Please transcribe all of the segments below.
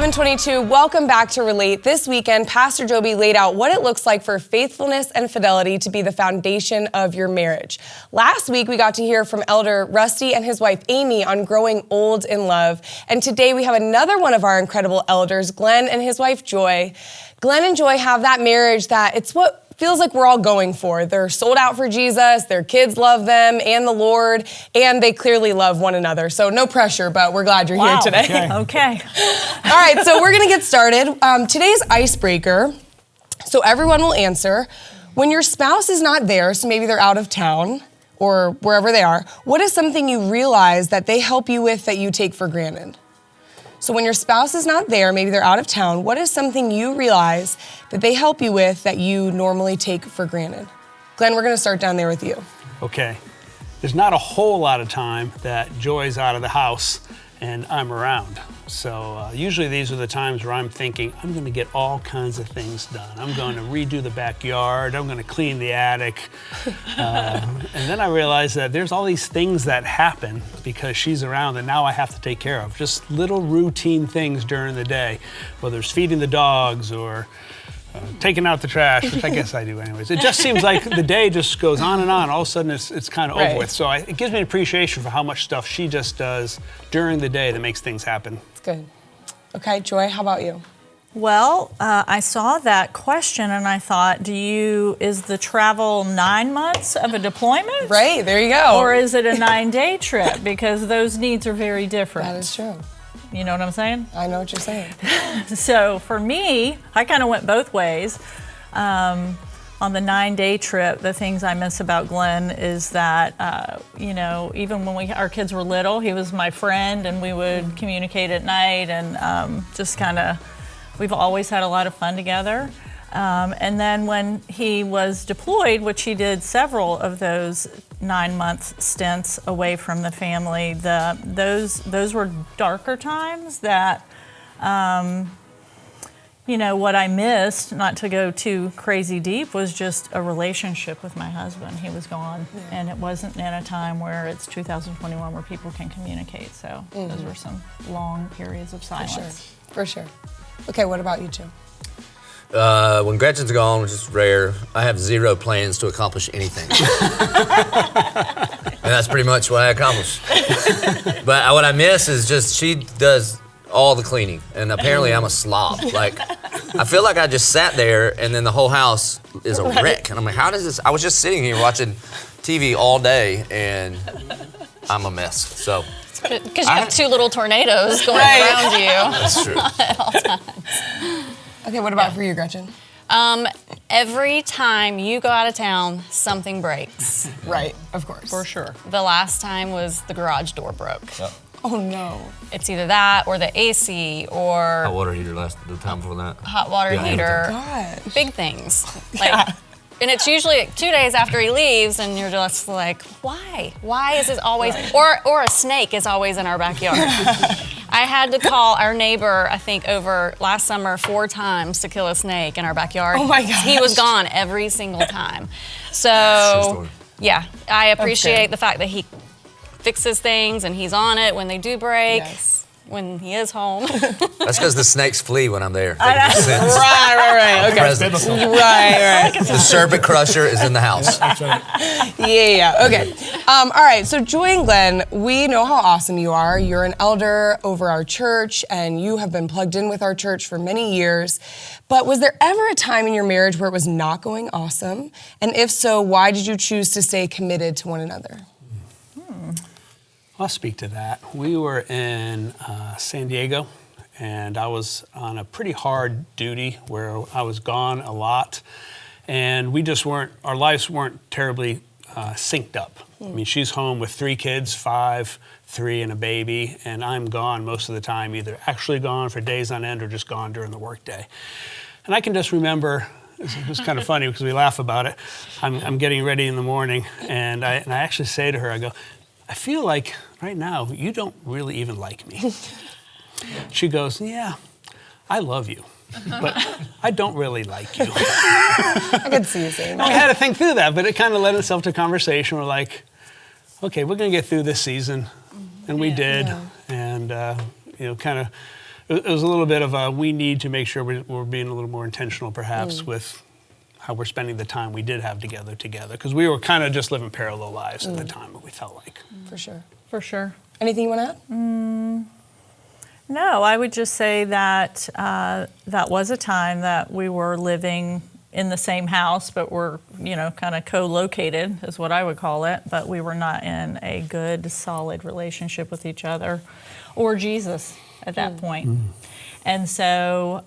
Eleven22, welcome back to Relate. This weekend, Pastor Joby laid out what it looks like for faithfulness and fidelity to be the foundation of your marriage. Last week, we got to hear from Elder Rusty and his wife Amy on growing old in love. And today we have another one of our incredible elders, Glenn and his wife Joy. Glenn and Joy have that marriage that it's what feels like we're all going for. They're sold out for Jesus, their kids love them and the Lord, and they clearly love one another. So no pressure, but we're glad you're here today. Okay. All right, so we're gonna get started. Today's icebreaker, so everyone will answer. When your spouse is not there, so maybe they're out of town or wherever they are, what is something you realize that they help you with that you take for granted? So when your spouse is not there, maybe they're out of town, what is something you realize that they help you with that you normally take for granted? Glenn, we're gonna start down there with you. Okay. There's not a whole lot of time that Joy's out of the house and I'm around. So usually these are the times where I'm thinking, I'm gonna get all kinds of things done. I'm going to redo the backyard, I'm gonna clean the attic. And then I realize that there's all these things that happen because she's around that now I have to take care of. Just little routine things during the day, whether it's feeding the dogs or taking out the trash, which I guess I do anyways. It just seems like the day just goes on and on. All of a sudden it's kind of over with. So it gives me an appreciation for how much stuff she just does during the day that makes things happen. It's good. Okay, Joy, how about you? Well, I saw that question and I thought, is the travel 9 months of a deployment? Right, there you go. Or is it a 9-day trip? Because those needs are very different. That is true. You know what I'm saying? I know what you're saying. So for me, I kind of went both ways. On the 9-day trip, the things I miss about Glenn is that, even when our kids were little, he was my friend and we would communicate at night and we've always had a lot of fun together. And then when he was deployed, which he did several of those 9-month stints away from the family, those were darker times that, what I missed, not to go too crazy deep, was just a relationship with my husband. He was gone, and it wasn't in a time where it's 2021 where people can communicate. So those were some long periods of silence. For sure. Okay, what about you two? When Gretchen's gone, which is rare, I have zero plans to accomplish anything. And that's pretty much what I accomplish. But what I miss is just she does all the cleaning. And apparently I'm a slob. Like, I feel like I just sat there and then the whole house is a wreck. And I'm like, how does this? I was just sitting here watching TV all day and I'm a mess. So. Because you have two little tornadoes going around you. That's true. At all times. Okay, what about for you, Gretchen? Every time you go out of town, something breaks. Right, of course. For sure. The last time was the garage door broke. Yep. Oh no. It's either that or the AC or Hot water heater the time before that. hot water heater. Gosh. Big things. And it's usually like 2 days after he leaves, and you're just like, why? Why is this always, or a snake is always in our backyard. I had to call our neighbor, I think, over last summer 4 times to kill a snake in our backyard. Oh my gosh. He was gone every single time. So, yeah, I appreciate the fact that he fixes things and he's on it when they do break. Yes. When he is home. That's because the snakes flee when I'm there. Right. Okay. Presence. Right. The serpent crusher is in the house. Yeah. Okay. All right. So Joy and Glenn, we know how awesome you are. You're an elder over our church, and you have been plugged in with our church for many years. But was there ever a time in your marriage where it was not going awesome? And if so, why did you choose to stay committed to one another? I'll speak to that. We were in San Diego, and I was on a pretty hard duty where I was gone a lot, and our lives weren't terribly synced up. I mean, she's home with 3 kids, 5, 3, and a baby, and I'm gone most of the time, either actually gone for days on end or just gone during the workday. And I can just remember, it was kind of funny because we laugh about it. I'm getting ready in the morning, and I actually say to her, I go, I feel like right now you don't really even like me. She goes, yeah, I love you, but I don't really like you. I could see you saying that. We had to think through that, but it kind of led itself to conversation. We're like, okay, we're going to get through this season. And we did. Yeah. And, kind of it was a little bit of a, we need to make sure we're being a little more intentional perhaps with how we're spending the time we did have together, because we were kind of just living parallel lives at the time, what we felt like. For sure. For sure. Anything you want to add? No, I would just say that that was a time that we were living in the same house, but we're, kind of co-located is what I would call it, but we were not in a good, solid relationship with each other or Jesus at that point. And so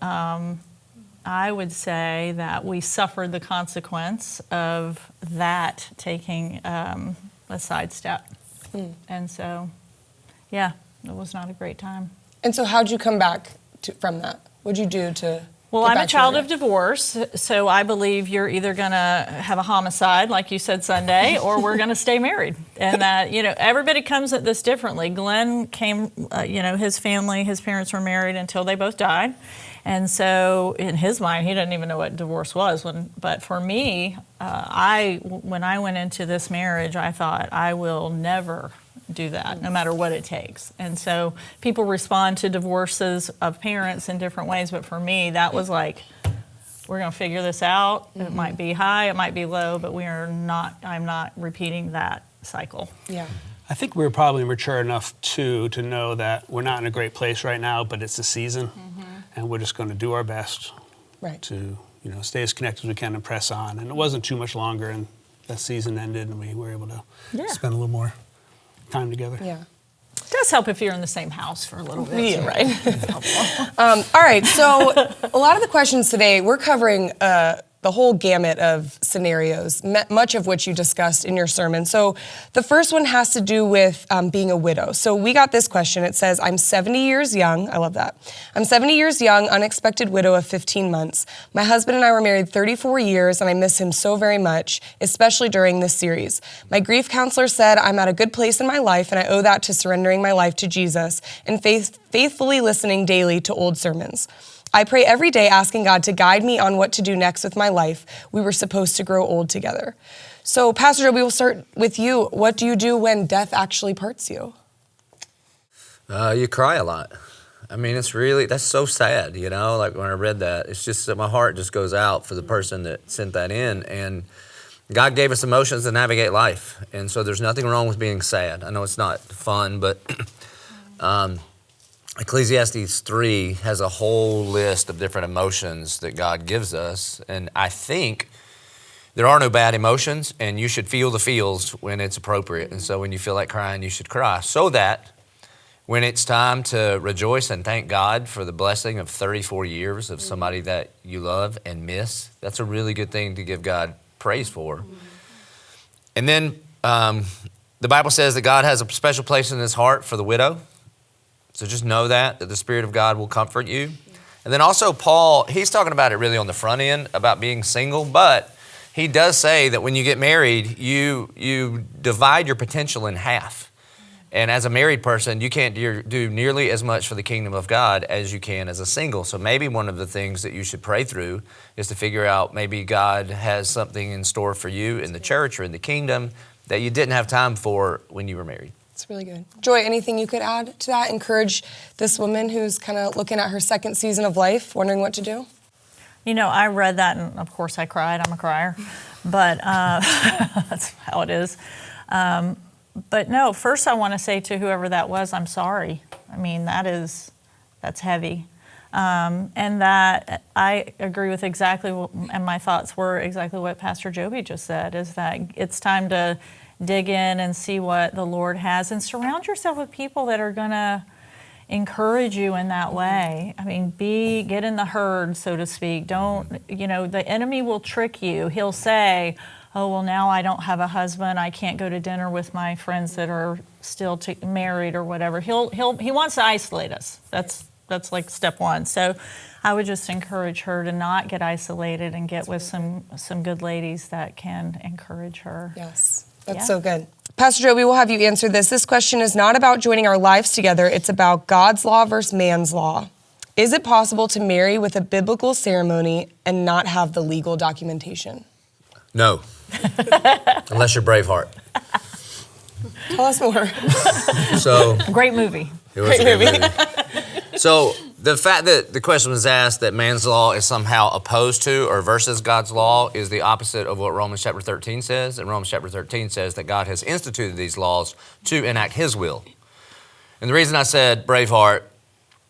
I would say that we suffered the consequence of that taking a sidestep. And so, yeah, it was not a great time. And so how'd you come back from that? What'd you do to Well, get I'm back a child to of divorce, so I believe you're either going to have a homicide, like you said Sunday, or we're going to stay married. And that, everybody comes at this differently. Glenn came, his family, his parents were married until they both died. And so in his mind, he didn't even know what divorce was. But for me, when I went into this marriage, I thought, I will never do that, no matter what it takes. And so people respond to divorces of parents in different ways, but for me, that was like, we're going to figure this out. It might be high, it might be low, but I'm not repeating that cycle. Yeah. I think we were probably mature enough too to know that we're not in a great place right now, but it's a season, and we're just going to do our best to stay as connected as we can and press on. And it wasn't too much longer, and that season ended, and we were able to spend a little more time together. Yeah. It does help if you're in the same house for a little bit. Yeah, right. All right, so a lot of the questions today, we're covering the whole gamut of scenarios, much of which you discussed in your sermon. So the first one has to do with being a widow. So we got this question. It says, I'm 70 years young. I love that. I'm 70 years young, unexpected widow of 15 months. My husband and I were married 34 years, and I miss him so very much, especially during this series. My grief counselor said I'm at a good place in my life, and I owe that to surrendering my life to Jesus and faithfully listening daily to old sermons. I pray every day asking God to guide me on what to do next with my life. We were supposed to grow old together. So, Pastor Joby, we'll start with you. What do you do when death actually parts you? You cry a lot. I mean, that's so sad, like when I read that, it's just that my heart just goes out for the person that sent that in. And God gave us emotions to navigate life. And so there's nothing wrong with being sad. I know it's not fun, but Ecclesiastes 3 has a whole list of different emotions that God gives us. And I think there are no bad emotions, and you should feel the feels when it's appropriate. And so when you feel like crying, you should cry. So that when it's time to rejoice and thank God for the blessing of 34 years of somebody that you love and miss, that's a really good thing to give God praise for. And then the Bible says that God has a special place in his heart for the widow. So just know that the Spirit of God will comfort you. And then also Paul, he's talking about it really on the front end about being single, but he does say that when you get married, you divide your potential in half. And as a married person, you can't do nearly as much for the kingdom of God as you can as a single. So maybe one of the things that you should pray through is to figure out maybe God has something in store for you in the church or in the kingdom that you didn't have time for when you were married. It's really good. Joy, anything you could add to that? Encourage this woman who's kind of looking at her second season of life, wondering what to do? I read that, and of course I cried. I'm a crier. But that's how it is. But no, first I want to say to whoever that was, I'm sorry. I mean, that's heavy. And that I agree with exactly and my thoughts were exactly what Pastor Joby just said, is that it's time to dig in and see what the Lord has and surround yourself with people that are going to encourage you in that way. I mean, get in the herd, so to speak. Don't, the enemy will trick you. He'll say, oh, well, now I don't have a husband. I can't go to dinner with my friends that are still married or whatever. He wants to isolate us. That's like step one. So I would just encourage her to not get isolated and get with some good ladies that can encourage her. Yes. That's so good. Pastor Joby, we'll have you answer this. This question is not about joining our lives together. It's about God's law versus man's law. Is it possible to marry with a biblical ceremony and not have the legal documentation? No. Unless you're Braveheart. Tell us more. So Great movie. It was a great movie. So the fact that the question was asked that man's law is somehow opposed to or versus God's law is the opposite of what Romans chapter 13 says. And Romans chapter 13 says that God has instituted these laws to enact his will. And the reason I said Braveheart,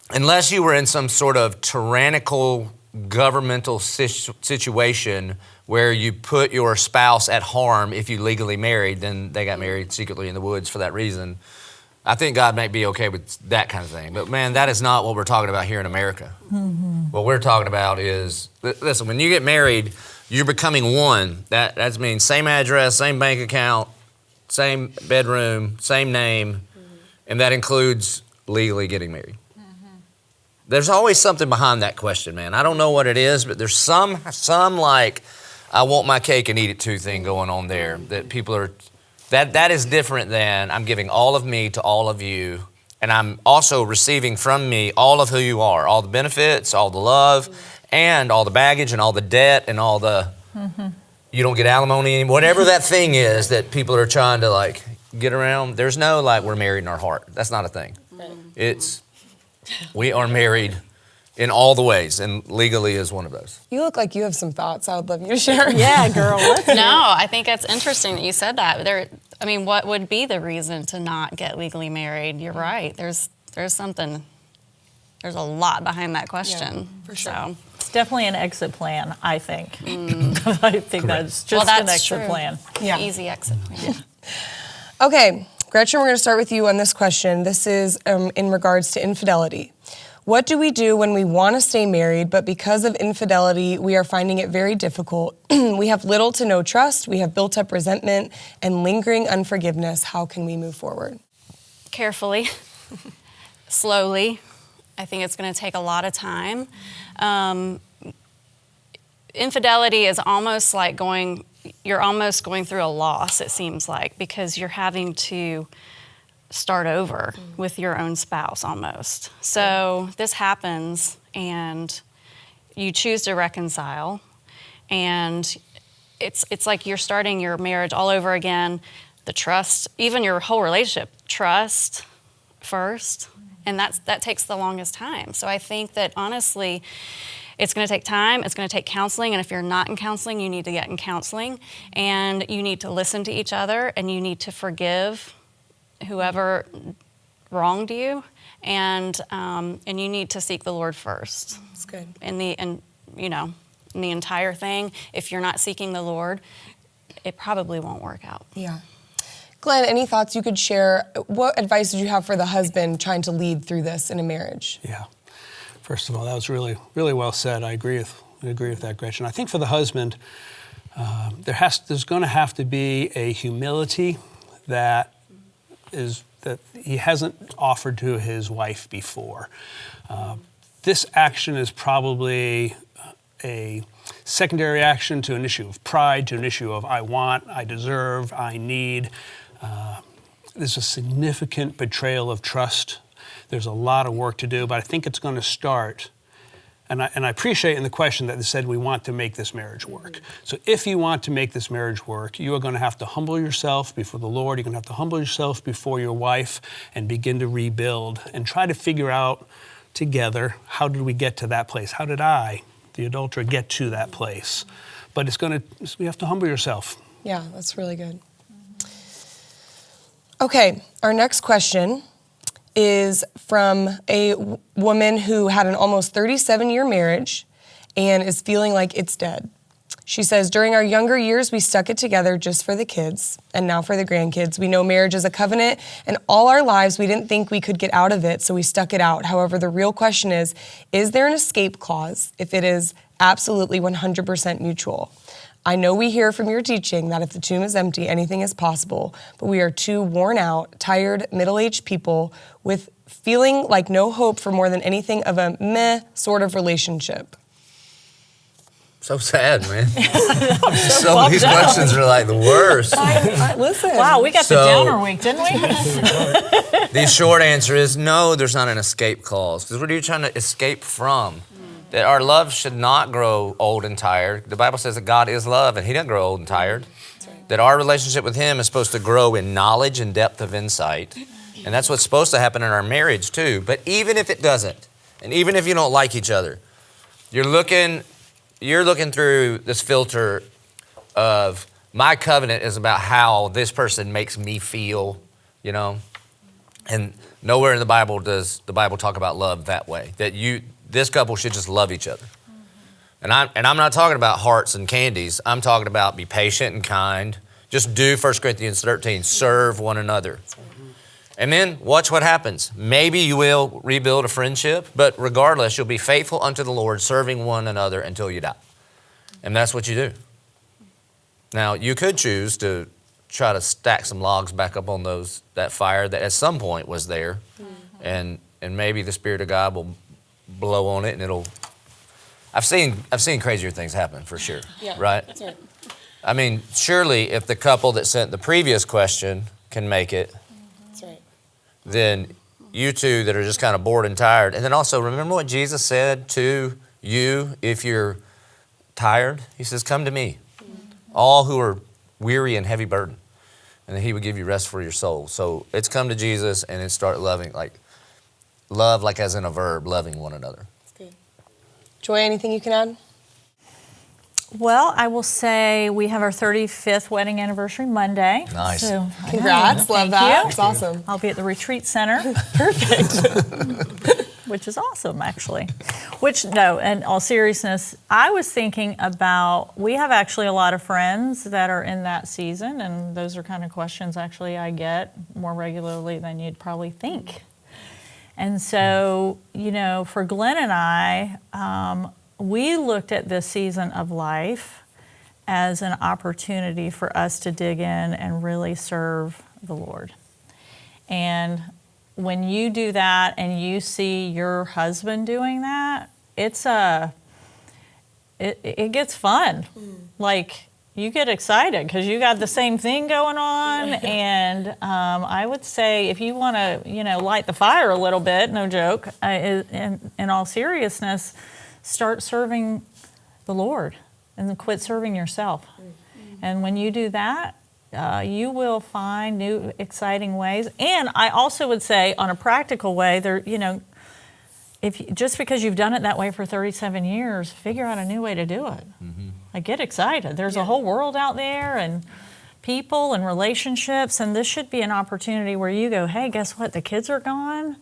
unless you were in some sort of tyrannical governmental situation where you put your spouse at harm if you legally married, then they got married secretly in the woods for that reason. I think God might be okay with that kind of thing. But man, that is not what we're talking about here in America. Mm-hmm. What we're talking about is, listen, when you get married, you're becoming one. That means same address, same bank account, same bedroom, same name, and that includes legally getting married. There's always something behind that question, man. I don't know what it is, but there's some like, I want my cake and eat it too thing going on there that people are, that is different than I'm giving all of me to all of you, and I'm also receiving from me all of who you are, all the benefits, all the love, and all the baggage and all the debt and all the, you don't get alimony, whatever that thing is that people are trying to like get around. There's no like, we're married in our heart. That's not a thing. It's, we are married in all the ways, and legally is one of those. You look like you have some thoughts I would love you to share. Yeah, girl. No, I think it's interesting that you said that. What would be the reason to not get legally married? You're right. There's something. There's a lot behind that question. Yeah, for sure. So. It's definitely an exit plan, I think. I think that's just an exit plan. Yeah. Easy exit plan. Okay, Gretchen, we're going to start with you on this question. This is in regards to infidelity. What do we do when we want to stay married, but because of infidelity, we are finding it very difficult? We have little to no trust, we have built up resentment and lingering unforgiveness. How can we move forward? Carefully, slowly. I think it's going to take a lot of time. Infidelity is almost like you're almost going through a loss, it seems like, because you're having to start over with your own spouse almost. So this happens and you choose to reconcile, and it's like you're starting your marriage all over again. The trust, even your whole relationship, trust first, and that takes the longest time. So I think that honestly, it's going to take time, it's going to take counseling, and if you're not in counseling, you need to get in counseling, and you need to listen to each other, and you need to forgive whoever wronged you, and you need to seek the Lord first. That's good. In the entire thing, if you're not seeking the Lord, it probably won't work out. Yeah. Glenn, any thoughts you could share? What advice did you have for the husband trying to lead through this in a marriage? Yeah. First of all, that was really, really well said. I agree with that, Gretchen. I think for the husband, there's going to have to be a humility that he hasn't offered to his wife before. This action is probably a secondary action to an issue of pride, to an issue of I want, I deserve, I need. There's a significant betrayal of trust. There's a lot of work to do, but I think it's going to start. And I appreciate in the question that they said we want to make this marriage work. So if you want to make this marriage work, you are going to have to humble yourself before the Lord. You're going to have to humble yourself before your wife and begin to rebuild and try to figure out together, how did we get to that place? How did I, the adulterer, get to that place? But you have to humble yourself. Yeah, that's really good. Okay, our next question is from a woman who had an almost 37-year marriage and is feeling like it's dead. She says, during our younger years, we stuck it together just for the kids, and now for the grandkids. We know marriage is a covenant, and all our lives we didn't think we could get out of it, so we stuck it out. However, the real question is there an escape clause if it is absolutely 100% mutual? I know we hear from your teaching that if the tomb is empty, anything is possible, but we are two worn out, tired, middle-aged people with feeling like no hope for more than anything of a meh sort of relationship. So sad, man. Some of these questions are like the worst. Listen. Wow, we got the downer week, didn't we? The short answer is no, there's not an escape clause. Because what are you trying to escape from? That our love should not grow old and tired. The Bible says that God is love, and He doesn't grow old and tired. Right. That our relationship with Him is supposed to grow in knowledge and depth of insight. And that's what's supposed to happen in our marriage, too. But even if it doesn't, And even if you don't like each other, you're looking through this filter of my covenant is about how this person makes me feel, you know? And nowhere in the Bible does the Bible talk about love that way, that this couple should just love each other. And I'm not talking about hearts and candies. I'm talking about be patient and kind. Just do 1 Corinthians 13, serve one another. And then watch what happens. Maybe you will rebuild a friendship, but regardless, you'll be faithful unto the Lord, serving one another until you die. And that's what you do. Now, you could choose to try to stack some logs back up on that fire that at some point was there, and maybe the Spirit of God will blow on it, and it'll. I've seen crazier things happen for sure, right? That's right. I mean, surely if the couple that sent the previous question can make it, That's right. then you two that are just kind of bored and tired. And then also remember what Jesus said to you if you're tired? He says, come to me, all who are weary and heavy burden, and he would give you rest for your soul. So it's come to Jesus and it's start loving, love like as in a verb, loving one another. That's good. Joy, anything you can add? Well, I will say we have our 35th wedding anniversary Monday. Nice. So, Congrats. Love Thank that. you. It's awesome. I'll be at the retreat center. Perfect. Which is awesome, actually. In all seriousness, I was thinking about, we have actually a lot of friends that are in that season, and those are kind of questions actually I get more regularly than you'd probably think. And so, for Glenn and I, we looked at this season of life as an opportunity for us to dig in and really serve the Lord. And when you do that and you see your husband doing that, it gets fun. Like, you get excited because you got the same thing going on. And I would say if you want to, light the fire a little bit, no joke, in all seriousness, start serving the Lord and quit serving yourself. And when you do that, you will find new, exciting ways. And I also would say, on a practical way, just because you've done it that way for 37 years, figure out a new way to do it. Get excited. There's a whole world out there, and people and relationships, and this should be an opportunity where you go, hey, guess what? The kids are gone.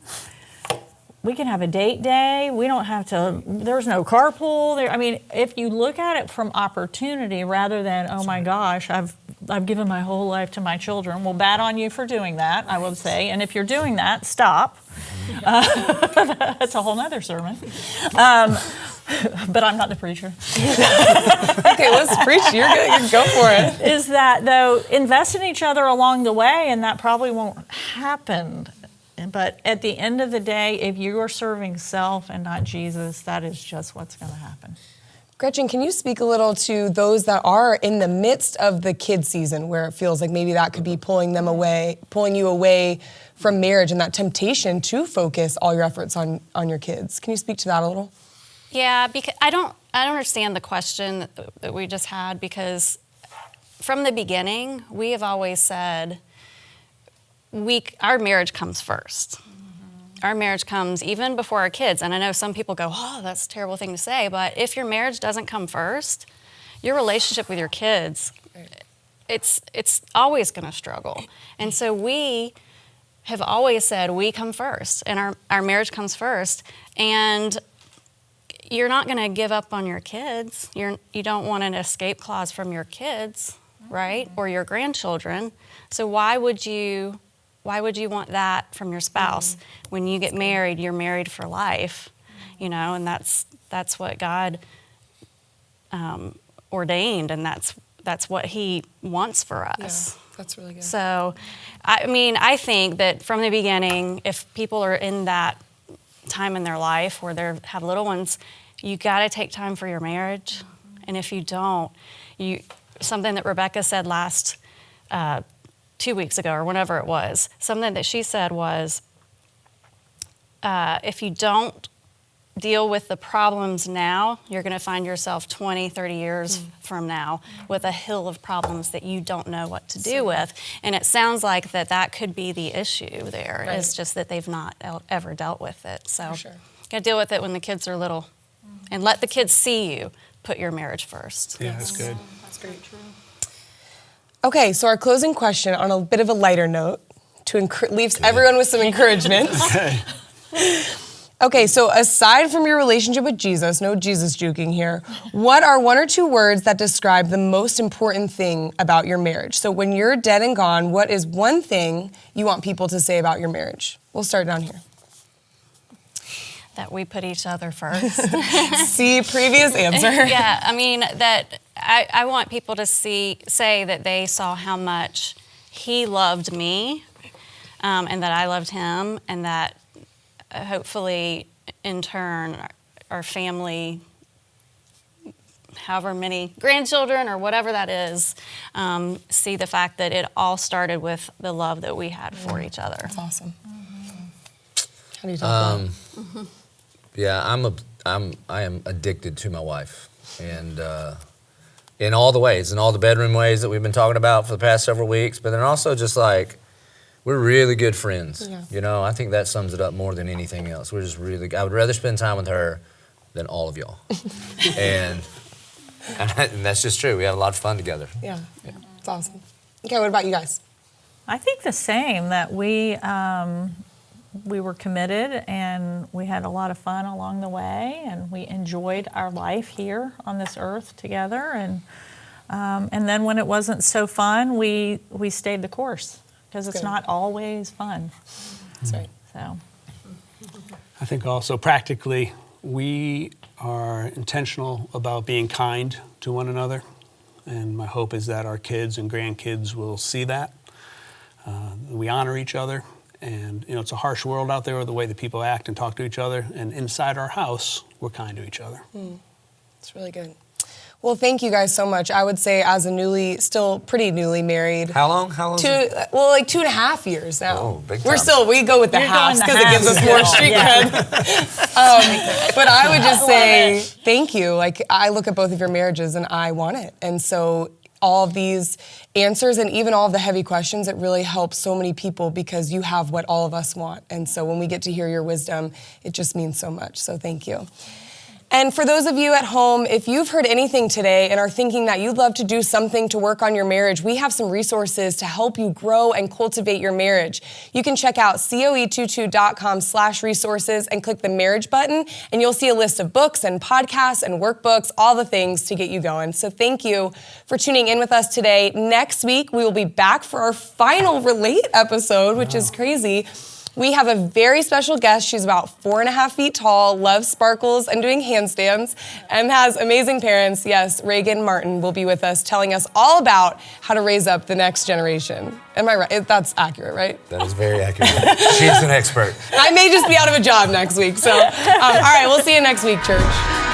We can have a date day. We don't have to, there's no carpool there. I mean, if you look at it from opportunity rather than, oh my gosh, I've given my whole life to my children. Well, bad on you for doing that, I would say. And if you're doing that, stop. That's a whole nother sermon. But I'm not the preacher. Okay, let's preach. You're good. You go for it. Is that, though, invest in each other along the way, and that probably won't happen. But at the end of the day, if you are serving self and not Jesus, that is just what's going to happen. Gretchen, can you speak a little to those that are in the midst of the kid season where it feels like maybe that could be pulling you away from marriage and that temptation to focus all your efforts on your kids? Can you speak to that a little? Yeah, because I don't understand the question that we just had, because from the beginning, we have always said our marriage comes first. Our marriage comes even before our kids. And I know some people go, oh, that's a terrible thing to say. But if your marriage doesn't come first, your relationship with your kids, it's always going to struggle. And so we have always said we come first, and our marriage comes first. And you're not going to give up on your kids. You don't want an escape clause from your kids, right? Or your grandchildren. So why would you want that from your spouse? When you get married, you're married for life, and that's what God ordained, and that's what He wants for us. Yeah, that's really good. So, I think that from the beginning, if people are in that time in their life where they have little ones, you got to take time for your marriage. And if you don't, something that Rebecca said last 2 weeks ago or whenever it was, something that she said was, if you don't deal with the problems now, you're going to find yourself 20, 30 years from now with a hill of problems that you don't know what to do with. And it sounds like that could be the issue there. Right. It's just that they've not ever dealt with it. So, For sure. gotta deal with it when the kids are little, and let the kids see you put your marriage first. Yeah, that's good. That's very true. Okay, so our closing question on a bit of a lighter note to leaves everyone with some encouragement. Okay. Okay, so aside from your relationship with Jesus, no Jesus juking here, what are 1 or 2 words that describe the most important thing about your marriage? So when you're dead and gone, what is one thing you want people to say about your marriage? We'll start down here. That we put each other first. See, previous answer. Yeah, I mean, that I want people to say that they saw how much he loved me, and that I loved him, and that hopefully, in turn, our family, however many grandchildren or whatever that is, see the fact that it all started with the love that we had for each other. That's awesome. How do you talk about it? Yeah, I am addicted to my wife, and in all the ways, in all the bedroom ways that we've been talking about for the past several weeks, but then also just like, we're really good friends. Yeah. You know, I think that sums it up more than anything else. We're just really, I would rather spend time with her than all of y'all. and that's just true. We have a lot of fun together. Yeah, it's awesome. Okay, what about you guys? I think the same, that we were committed and we had a lot of fun along the way, and we enjoyed our life here on this earth together. And then when it wasn't so fun, we stayed the course, because it's not always fun. That's right. So I think also practically, we are intentional about being kind to one another. And my hope is that our kids and grandkids will see that. We honor each other. And, it's a harsh world out there with the way that people act and talk to each other. And inside our house, we're kind to each other. It's really good. Well, thank you guys so much. I would say as a still pretty newly married. How long? Is it? Like 2.5 years now. Oh, big time. We go with the You're halves going the because it gives us halves more still, street cred. But I would just say thank you. Like, I look at both of your marriages and I want it. And so all of these answers and even all of the heavy questions, it really helps so many people because you have what all of us want. And so when we get to hear your wisdom, it just means so much. So thank you. And for those of you at home, if you've heard anything today and are thinking that you'd love to do something to work on your marriage, we have some resources to help you grow and cultivate your marriage. You can check out coe22.com/resources and click the marriage button, and you'll see a list of books and podcasts and workbooks, all the things to get you going. So thank you for tuning in with us today. Next week, we will be back for our final Relate episode, which is crazy. We have a very special guest. She's about 4.5 feet tall, loves sparkles and doing handstands, and has amazing parents. Yes, Reagan Martin will be with us telling us all about how to raise up the next generation. Am I right? That's accurate, right? That is very accurate. She's an expert. I may just be out of a job next week. So, all right, we'll see you next week, church.